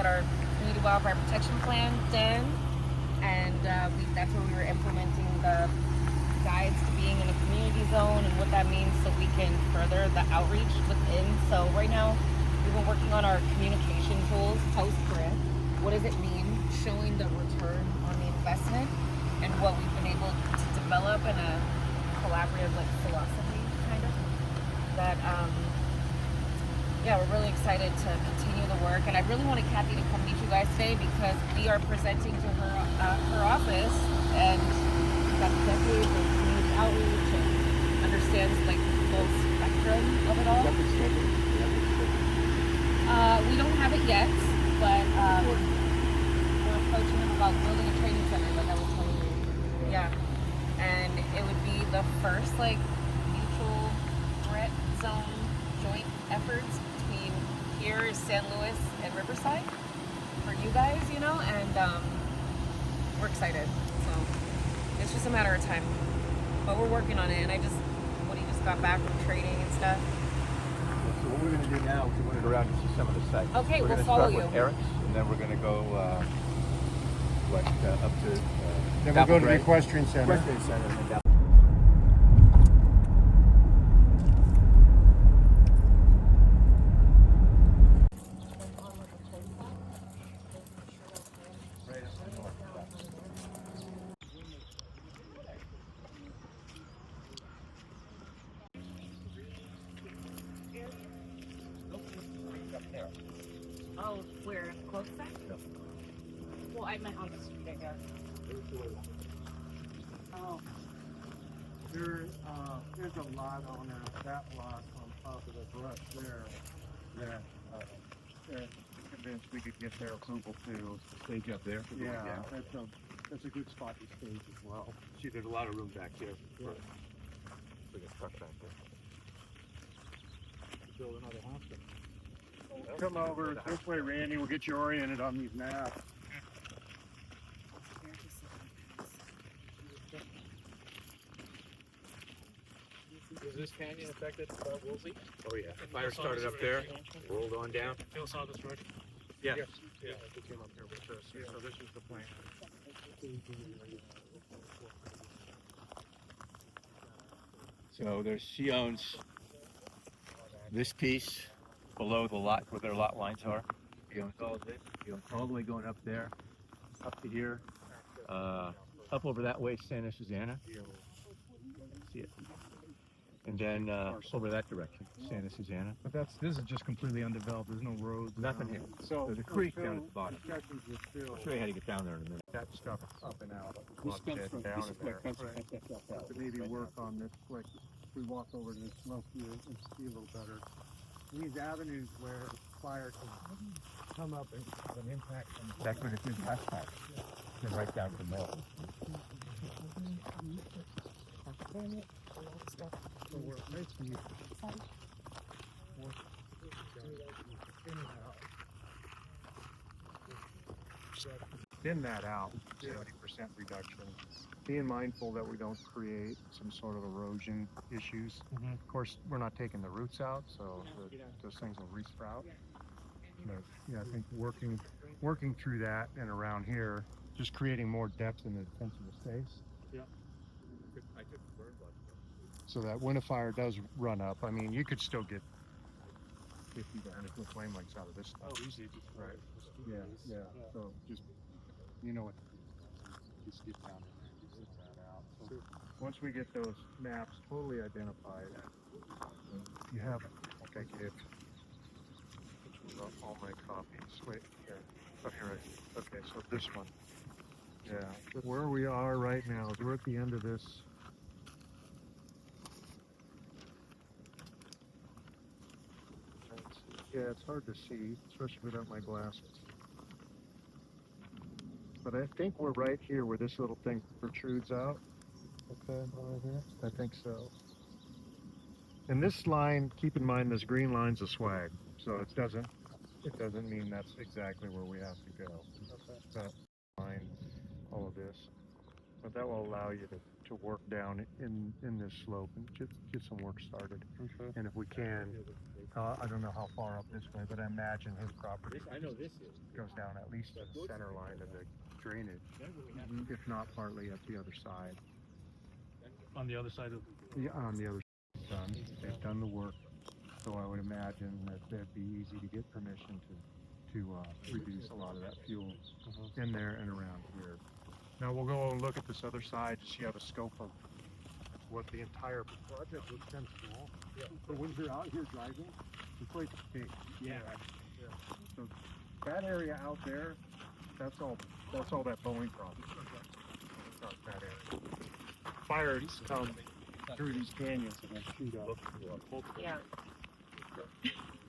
got our community wildfire protection plan done, and that's where we were implementing the guides to being in a community zone and what that means, so we can further the outreach within. So right now, we've been working on our communication tools post grant. What does it mean? Showing the return on the investment and what we've been able to develop in a collaborative philosophy kind of that. Yeah, we're really excited to continue the work, and I really wanted Kathy to come meet you guys today because we are presenting to her office, and she's got decades of community outreach and understands the full spectrum of it all. We don't have it yet, but we're approaching them about building a training center, like I was telling you. Yeah, and it would be the first mutual threat zone joint efforts between here is San Luis and Riverside for you guys, and we're excited. So it's just a matter of time, but we're working on it. And Woody just got back from training and stuff. So what we're going to do now is we're going to go around and see some of the sites. Okay, we'll We're follow going to you. start with Eric's, and then we're going to go up to Then we'll go to the Gray. equestrian center. Equestrian Center, and then down. Oh, where? Close side? No. Well, I meant on the street, I guess. Oh. There's a lot on that lot on top of the brush there that they're convinced we could get their approval to. Stage up there. Yeah, that's a good spot to stage as well. See, there's a lot of room back here. Yeah. Big truck back there. Build another hospital. Come over this way, Randy. We'll get you oriented on these maps. Was this canyon affected by Woolsey? Oh yeah, the fire started up there, rolled on down. Phil saw this already? Yeah. Yeah, they came up here with this. So this is the plan. So she owns this piece below the lot where their lot lines are. He owns all of it. He owns all the way going up there, up to here, up over that way, Santa Susana. See it? And then over that direction, Santa Susana. But this is just completely undeveloped. There's no roads. Nothing here. So There's a creek down at the bottom. Discussions with Phil. I'll show you how to get down there in a minute. That stuff up and out. This comes from down this in is there. like comes To maybe work on this, like, if we walk over to this slope here and see a little better. These avenues where fire can come up and have an impact on the. That's what it is last time. Then right down to the mill. So where it makes me. Thin that out, 70% reduction. Being mindful that we don't create some sort of erosion issues. Of course, we're not taking the roots out, so those things will resprout. But yeah, I think working through that and around here, just creating more depth in the defensible space. I could burn one. So that when a fire does run up, I mean, you could still get 50 to 100 foot flame lengths out of this stuff. Oh, easy. Right. Yeah. So just, just get down there and zip that out. So once we get those maps totally identified, you have, like I gave all my copies. Wait, here. Oh, here. Okay, so this one. Yeah. Where we are right now is we're at the end of this. Yeah, it's hard to see, especially without my glasses. But I think we're right here where this little thing protrudes out. Okay, right here? I think so. And this line, keep in mind, this green line's a swag, so it doesn't mean that's exactly where we have to go. Okay. That line, all of this. But that will allow you to work down in this slope and get some work started. Okay. And if we can, I don't know how far up this way, but I imagine his property I know this is. goes down at least to the center line of the drainage, if not partly at the other side. On the other side of. Yeah, on the other side, they've done the work, so I would imagine that that'd be easy to get permission to reduce a lot of that fuel in there and around here. Now we'll go and look at this other side to see how the scope of what the entire project looks kind of small. Yeah. But when you're out here driving, it's quite big. Yeah. So that area out there, that's all that Boeing project. That's not that area. Fires come through these canyons and then shoot up. Yeah.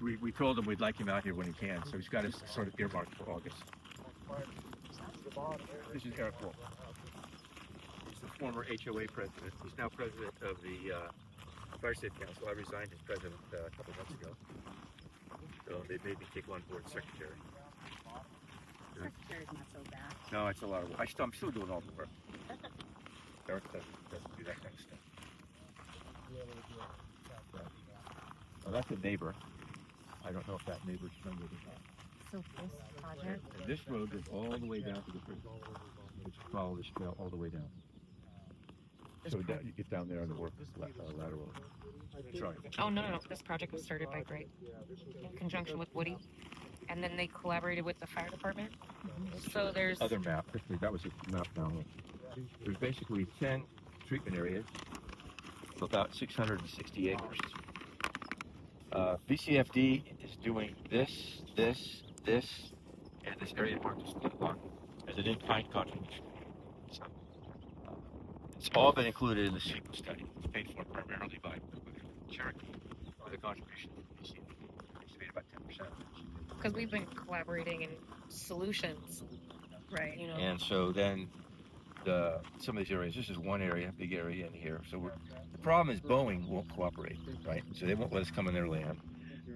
We told him we'd like him out here when he can, so he's got his sort of earmarked for August. This is Eric Wolf. He's the former HOA president. He's now president of the Fire State Council. I resigned as president a couple months ago. So they made me take on board secretary. Secretary's not so bad. No, it's a lot of work. I'm still doing all the work. Eric doesn't do that kind of stuff. Well, that's a neighbor. I don't know if that neighbor's numbered or not. So this project, And this road goes all the way down to the prison. Just follow this trail all the way down. So you get down there on the work lateral. Sorry. oh no, this project was started by Greg in conjunction with Woody, and then they collaborated with the fire department. So there's Other map. That was a map down. There's basically 10 treatment areas, about 660 acres. BCFD is doing this, and this area marked as split lot as an in-kind contribution. So, it's all been included in the SQL study. It's paid for primarily by Cherokee, or the contribution from BCFD. It's made about 10%. because we've been collaborating in solutions, right? You know, And so then some of these areas, this is one area, big area in here. So the problem is Boeing won't cooperate, right? So they won't let us come in their land.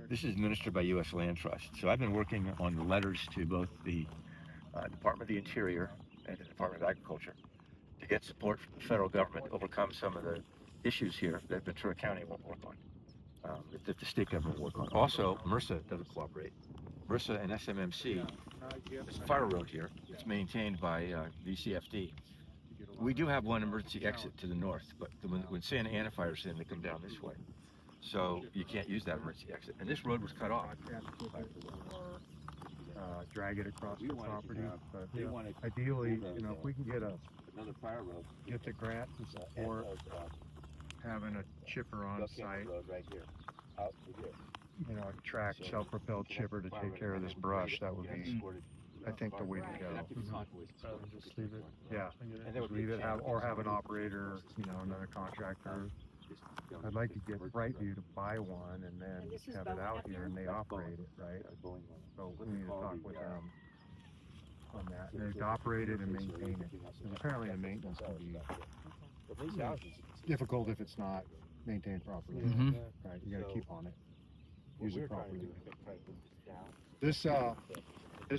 This is administered by U.S. Land Trust. So I've been working on the letters to both the Department of the Interior and the Department of Agriculture to get support from the federal government to overcome some of the issues here that Ventura County won't work on, that the state government will work on. Also, MRSA doesn't cooperate. MRSA and SMMC, there's a fire road here. It's maintained by VCFD. We do have one emergency exit to the north, but when Santa Ana fires in, they come down this way. So you can't use that emergency exit. And this road was cut off. Drag it across the property, but ideally, if we can get Another fire road. get the grant and support, having a chipper on site, Right here. Out here. a tracked self-propelled chipper to take care of this brush, that would be, I think, the way to go. Just leave it. Yeah, And that would leave it, have an operator, another contractor. I'd like to get Brightview to buy one and then have it out here and they operate it, right? So we need to talk with them on that. And they operate it and maintain it. And apparently the maintenance can be difficult if it's not maintained properly. Mhm. Right, you gotta keep on it. Use it properly. This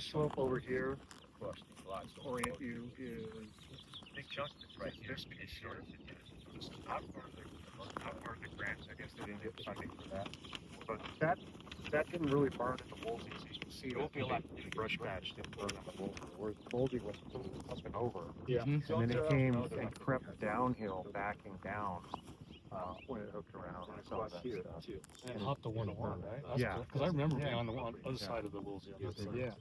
slope over here, to orient you, is Big chunk that's right here. this piece here. This is not part of the grants. I guess they didn't get funding for that. But that didn't really burn in the Woolsey. As you can see, the brush patch didn't burn in the Woolsey. Where the Woolsey was up and over. Yeah. And then it came and crept downhill, backing down when it hooked around. I saw that stuff. And hop the 101, right? That's Yeah. Because I remember being on the other side of the Woolsey. Yeah.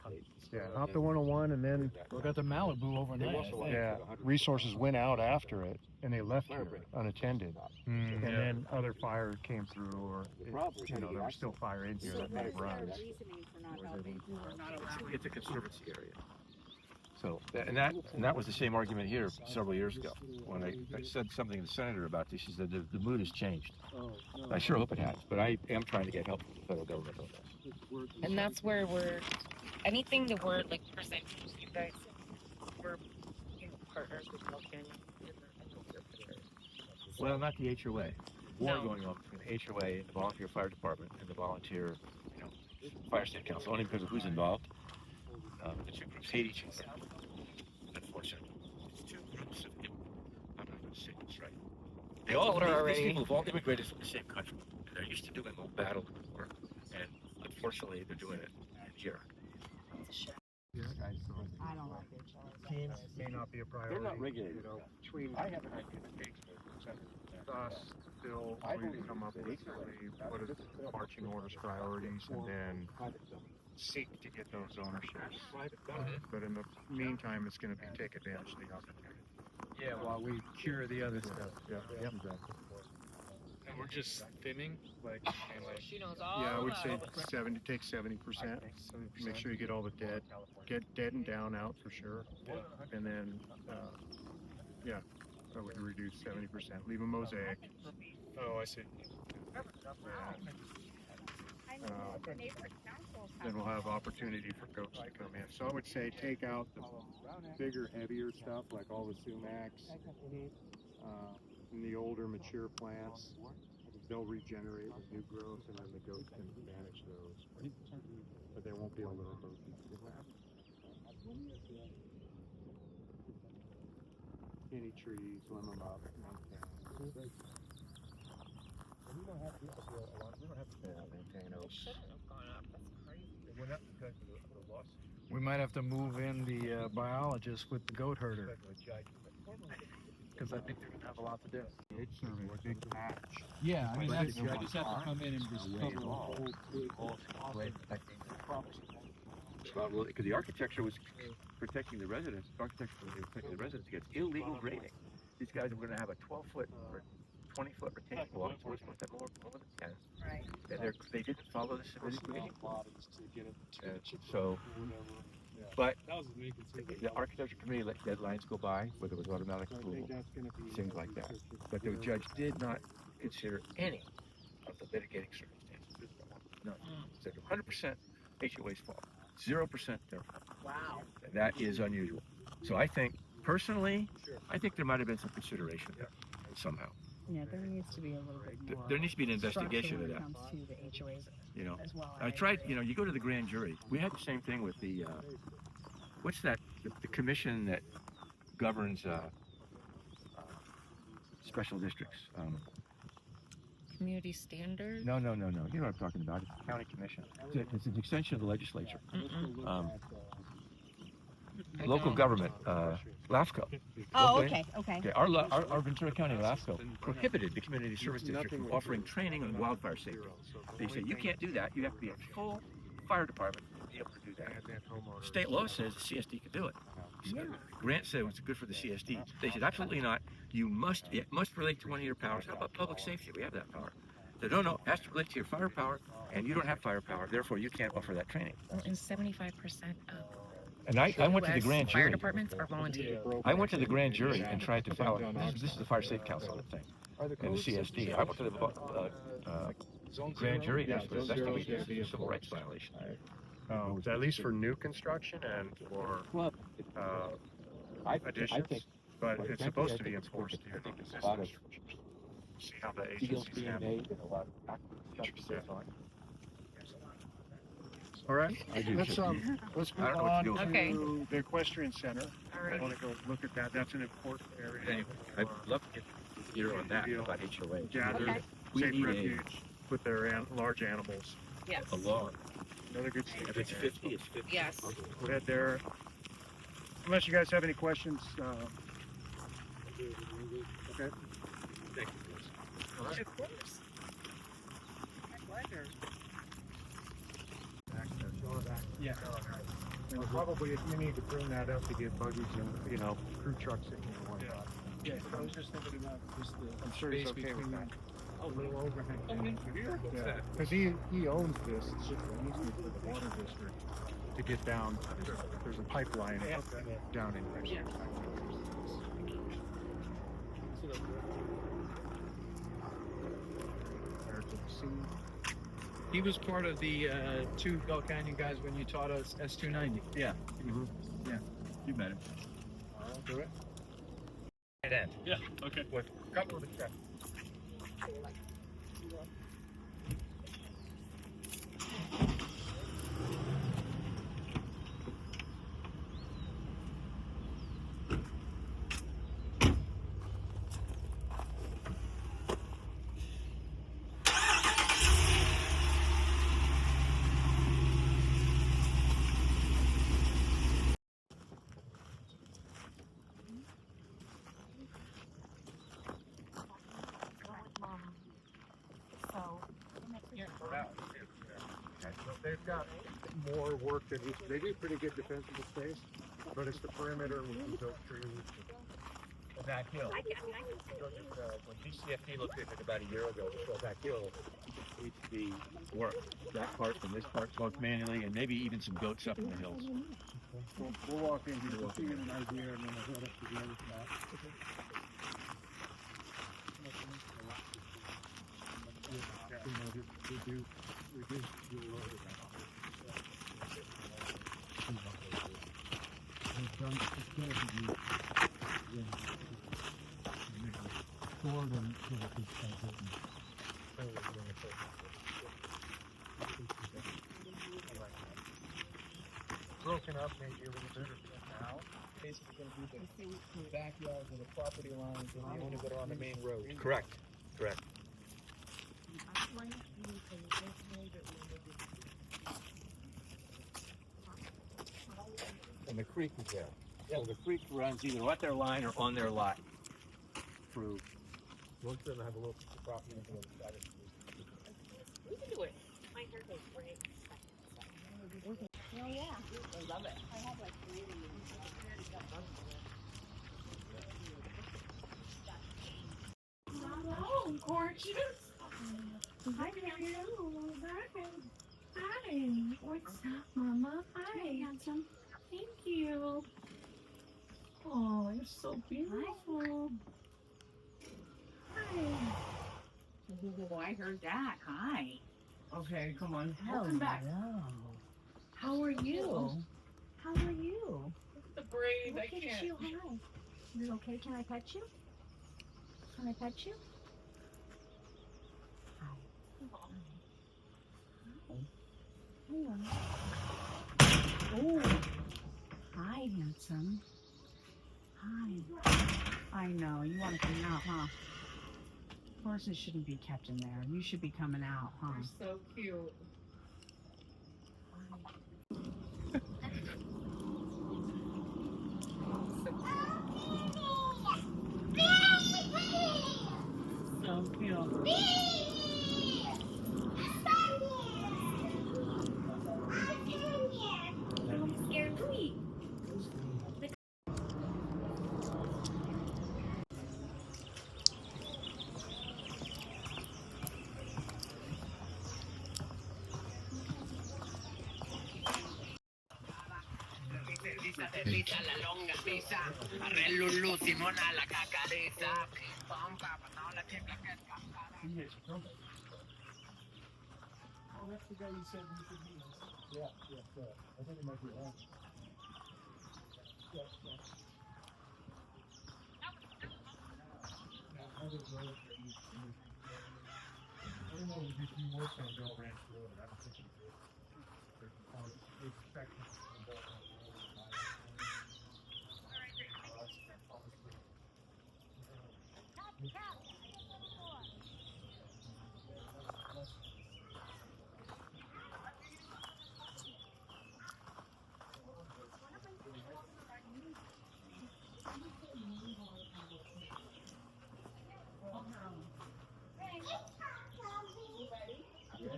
Yeah, hop the 101 and then We got the Malibu overnight. I think. resources went out after it and they left here unattended. And then other fire came through, or there was still fire in here that made runs. It's a conservancy area. So, and that was the same argument here several years ago. When I said something to the senator about this, he said the mood has changed. I sure hope it has, but I am trying to get help from the federal government on this. and that's where we're anything that we're like presenting to you guys. We're partners with Vulcan. Well, not the HOA. War No. going on between the HOA and the volunteer fire department and the volunteer, fire state council, only because of who's involved. The two groups hate each other. Unfortunately, it's two groups of They all older these already. people have all immigrated from the same country. They're used to doing the battle work, and unfortunately, they're doing it here. I don't like their Teams may not be a priority. They're not regulated. You know, between I have an idea that takes us, Bill, we can come up with what is marching orders priorities, and then seek to get those ownerships. But in the meantime, it's going to be take advantage of the opportunity. Yeah, while we cure the other stuff. Yep. And we're just thinning, like, and like She knows all Yeah, I would about say it. take 70%. Make sure you get all the get dead and down out for sure. And then, I would reduce 70%. Leave a mosaic. oh, I see. Then we'll have opportunity for goats to come in. So I would say take out the bigger, heavier stuff like all the sumacs, and the older, mature plants. They'll regenerate with new growth, and then the goats can manage those. But they won't be able to remove any trees, limb them up. We don't have to maintain oaks. Shouldn't have gone up. That's crazy. We're not because of the loss. We might have to move in the biologist with the goat herder, because I think they're gonna have a lot to do. It's sort of a big patch. Yeah, I mean, But that's, it's I just have to come in and just cover the whole Well, because the architecture was protecting the residents. Architecture was protecting the residents against illegal grading. These guys were going to have a 12-foot or 20-foot retaining wall. So we're supposed to have more than 10. Right. And they didn't follow the submitted grading. So, but the architecture committee let deadlines go by, whether it was automatic approval, things like that. But the judge did not consider any of the mitigating circumstances. None. Said 100% HOA's fault. 0% their fault. Wow. And that is unusual. So I think, personally, I think there might have been some consideration there somehow. Yeah, there needs to be a little bit more. There needs to be an investigation of structure that. when it comes to the HOAs You know, as well. I tried. You know, you go to the grand jury. We had the same thing with the what's that? The commission that governs special districts. Community standard. No. You know what I'm talking about? It's the county commission. It's an extension of the legislature. Local government, LAFCO. Oh, Okay. okay. Okay, our Ventura County LAFCO prohibited the community service district from offering training on wildfire safety. They say you can't do that. You have to be a full fire department to be able to do that. State law says the CSD can do it. Grant said it was good for the CSD. They said absolutely not. It must relate to one of your powers. How about public safety? We have that power. They don't know. It has to relate to your firepower, and you don't have firepower. Therefore, you can't offer that training. Well, and 75% of And I went to the US grand fire jury. departments are volunteer. I went to the grand jury and tried to file. This is the Fire Safe Council thing, and the CSD. I went to the grand jury to investigate this civil rights violation. At least for new construction and for additions, but it's supposed to be enforced here. See how the agencies handle it. All right, let's move I don't know what on to do. Okay. to the equestrian center. All I right. want to go look at that. That's an important area. Anyway, I'd love to get your on that about HOA. Gather Okay. We safe need refuge with their large animals. Yes. a law. Another good If safety it's area. 50, it's 50. Yes. Go ahead there. Unless you guys have any questions. Okay. Thank you. Of course. My pleasure. Yeah. And probably if you need to bring that up to get buggies and, crew trucks in here and whatnot. Yeah, I was just thinking about just the I'm sure he's space okay with between that. a little overhang. Yeah, because he owns this, it's just an easement for the water district to get down. There's a pipeline down in here. There to the sea. He was part of the two Bell Canyon guys when you taught us S290. Yeah. Yeah. You met him. I'll do it. Right end. Yeah, okay. With a couple of the traffic. So they've got more work that needs, they do pretty good defensible space, but it's the perimeter with the built trees. That hill. When GCFD looked at it about a year ago, they said that hill needs to be worked. That part and this part both manually, and maybe even some goats up in the hills. We'll walk in here to see an idea and then we'll head up to the other spot. We do a lot of that. We've done strategy store them so that this broken up maybe a little bit now. Basically going to be the backyards and the property lines and the owners that are on the main road. Correct. Correct. And the creek is there. So the creek runs either at their line or on their lot. Through. Most of them have a little piece of property on the other side of the street. We can do it. My hair goes great. Oh yeah, I love it. I have like 3 of these. Oh, gorgeous. Hi, Hi. What's up, Mama? Hi, handsome. Thank you. Oh, you're so beautiful. Hi. Oh, I heard that. Hi. Okay, come on. Welcome back. How are you? How are you? The braid, Look at you. Hi. You okay? Can I pet you? Can I pet you? Hi. Oh. Hi, handsome. Hi. I know. You want to come out, huh? Horses shouldn't be kept in there. You should be coming out, huh? You're so cute. So cute. Don't scare me. Oh, that's the guy you said we could meet. Yeah, I think it might be wrong. Yeah. Now, how does road get used to move? I don't know if you work on Bell Ranch Road. I don't think you do. There's probably expectations from Bell Ranch Road.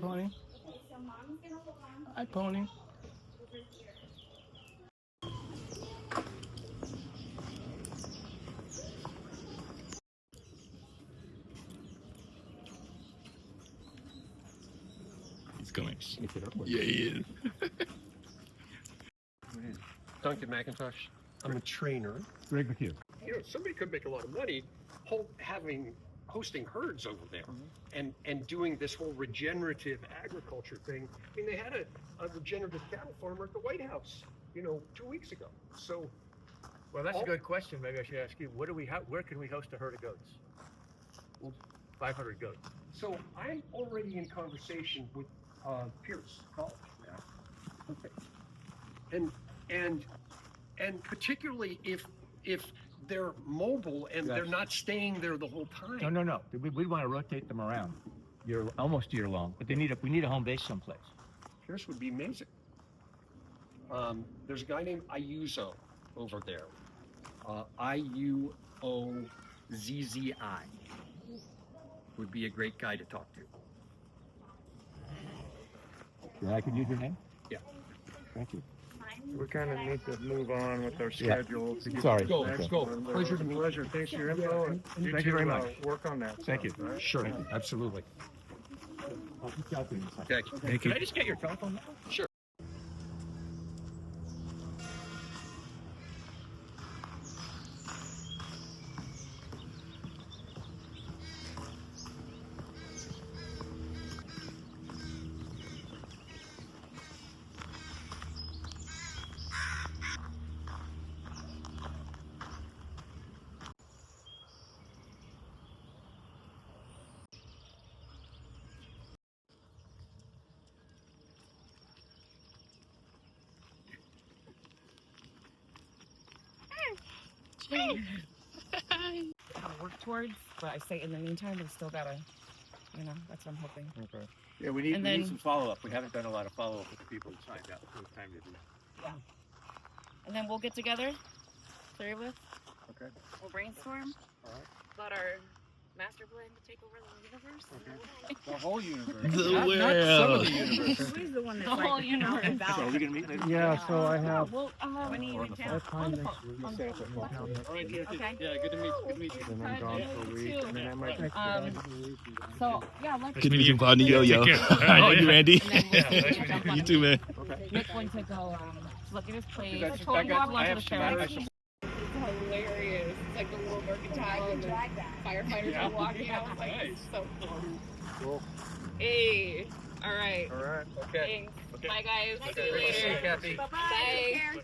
Pony. Hi, Pony. He's going to sneak it up. Yeah, he is. Duncan McIntosh. I'm a trainer. Greg with you. You know, somebody could make a lot of money hosting herds over there and doing this whole regenerative agriculture thing. I mean, they had a regenerative cattle farmer at the White House, 2 weeks ago. So, Well, that's a good question. Maybe I should ask you. Where can we host a herd of goats? 500 goats. so I'm already in conversation with Pierce College now. Okay. And particularly if they're mobile and they're not staying there the whole time. No. We'd want to rotate them around, almost year long. But we need a home base someplace. Pierce would be amazing. There's a guy named Ayuso over there. Iuozzi would be a great guy to talk to. Yeah, I can use your name? Yeah. Thank you. We kind of need to move on with our Yeah. schedule. To get Sorry. to the Go, next let's go. one. Pleasure to meet you. Pleasure. Thanks for your info. And Thank you very much. Work on that. Thank you. stuff, all right? Sure, absolutely. I'll reach out to you in a second. Thank you. Thank Can you. I just get your telephone number? Sure. Gotta work towards, but I say in the meantime, we still gotta, that's what I'm hoping. Okay. Yeah, we need, And we need then- some follow-up. We haven't done a lot of follow-up with the people who signed up. So it's time to do that. And then we'll get together, three of us. Okay. We'll brainstorm Alright. about our master plan to take over the universe. The whole universe. Not some of the universe. He's the one that's The whole like universe. out and So are about. we gonna meet later? Yeah, so I have Well, When are you in town? time next week. On the All right, yeah, Okay. yeah, good to meet you. Good to meet you. And I'm gone for a week. And then I might take you guys a week. So, yeah, let's Good to meet you, Bonnie Yo-Yo. I know you, Randy. And then we'll jump on You too, man. Nick went to go look at his place. That Totally guy- walk I onto have the some- ferry. I- Hilarious. It's like the little mercantile and the firefighters are walking out. Like, it's so cool. Cool. Hey, all right. All right. Okay. Thanks. Bye, guys. See you See you, later. Kathy. Bye.